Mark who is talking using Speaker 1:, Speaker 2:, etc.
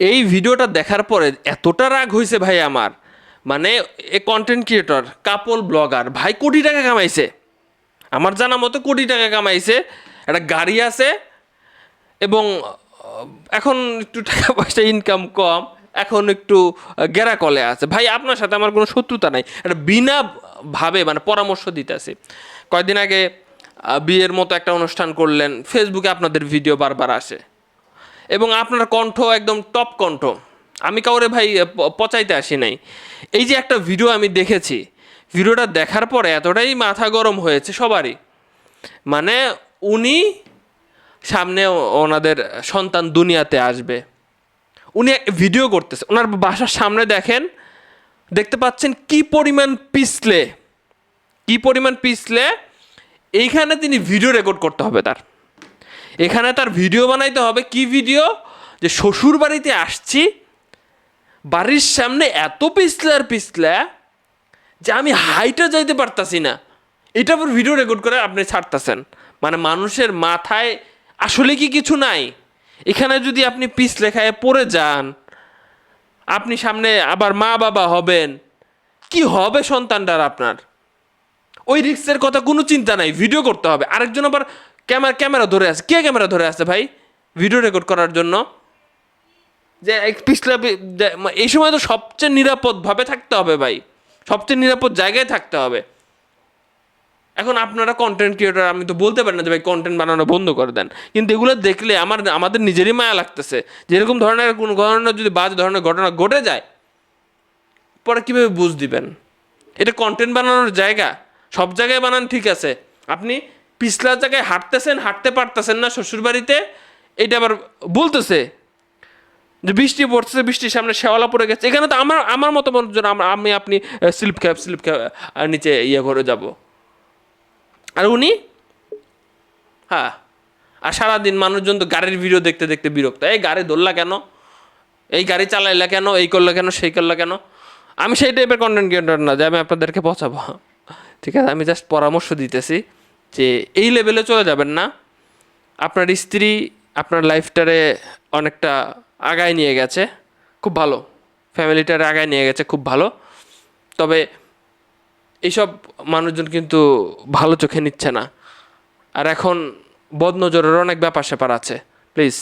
Speaker 1: এই ভিডিওটা দেখার পরে এতটা রাগ হয়েছে ভাই আমার, মানে এ কন্টেন্ট ক্রিয়েটর কাপল ব্লগার ভাই কোটি টাকা কামাইছে, আমার জানা মতো কোটি টাকা কামাইছে, একটা গাড়ি আছে এবং এখন একটু টাকা পয়সা ইনকাম কম, এখন একটু গেরা কলে আছে। ভাই আপনার সাথে আমার কোনো শত্রুতা নাই, একটা বিনা ভাবে মানে পরামর্শ দিতেছি। কয়েকদিন আগে বিয়ের মতো একটা অনুষ্ঠান করলেন, ফেসবুকে আপনাদের ভিডিও বারবার আসে এবং আপনার কণ্ঠ একদম টপ কণ্ঠ। আমি কাউরে ভাই পচাইতে আসি নাই। এই যে একটা ভিডিও আমি দেখেছি, ভিডিওটা দেখার পরে এতটাই মাথা গরম হয়েছে সবারই, মানে উনি সামনে ওনাদের সন্তান দুনিয়াতে আসবে, উনি ভিডিও করতেছে, ওনার বাসার সামনে দেখেন, দেখতে পাচ্ছেন কি পরিমাণ পিছলে, কি পরিমাণ পিছলে। এইখানে তিনি ভিডিও রেকর্ড করতে হবে তার, এখানে তার ভিডিও বানাইতে হবে। কি ভিডিও? যে শ্বশুর বাড়িতে আসছি, বাড়ির সামনে এত পিছলে আর পিছলে যে আমি হাইটে যাইতে পারতাছি না, এটা আবার ভিডিও রেকর্ড করে আপনি ছাড়তেছেন। মানে মানুষের মাথায় আসলে কি কিছু নাই? এখানে যদি আপনি পিছলে খায় পড়ে যান, আপনি সামনে আবার মা বাবা হবেন, কি হবে সন্তানটার আপনার? ওই রিস্কের কথা কোনো চিন্তা নাই, ভিডিও করতে হবে। আরেকজন আবার ক্যামেরা ধরে আছে, কে ক্যামেরা ধরে আছে ভাই ভিডিও রেকর্ড করার জন্য? যে পিছলা, এই সময় তো সবচেয়ে নিরাপদভাবে থাকতে হবে ভাই, সবচেয়ে নিরাপদ জায়গায় থাকতে হবে। এখন আপনারা কন্টেন্ট ক্রিয়েটর, আমি তো বলতে পারি না যে ভাই কন্টেন্ট বানানো বন্ধ করে দেন, কিন্তু এগুলো দেখলে আমাদের নিজেরই মায়া লাগতেছে। যেরকম ধরনের কোনো ধরনের যদি বাজে ধরনের ঘটনা ঘটে যায়, পরে কীভাবে বুঝ দিবেন? এটা কন্টেন্ট বানানোর জায়গা? সব জায়গায় বানান ঠিক আছে, আপনি পিছলার জায়গায় হাঁটতে পারতেছেন না শ্বশুরবাড়িতে, এটা আবার বলতেছে যে বৃষ্টি পড়ছে, বৃষ্টির সামনে শেওলা পড়ে গেছে। এখানে তো আমার মতো মানুষজন, আপনি স্লিপ খেয়ে নিচে করে যাব, আর উনি, হ্যাঁ। আর সারাদিন মানুষজন তো গাড়ির ভিডিও দেখতে দেখতে বিরক্ত, এই গাড়ি ধরলা কেন, এই গাড়ি চালাইলা কেন, এই করলা কেন, সেই করলা কেন। আমি সেই টাইপের কন্টেন্ট ক্রিয়েটর না যে আমি আপনাদেরকে পচাবো, ঠিক আছে? আমি জাস্ট পরামর্শ দিতেছি যে এই লেভেলে চলে যাবেন না। আপনার স্ত্রী আপনার লাইফটারে অনেকটা আগায় নিয়ে গেছে, খুব ভালো, ফ্যামিলিটারে আগায় নিয়ে গেছে, খুব ভালো। তবে এইসব মানুষজন কিন্তু ভালো চোখে নিচ্ছে না, আর এখন বদনজরের অনেক ব্যাপার স্যাপার আছে। প্লিজ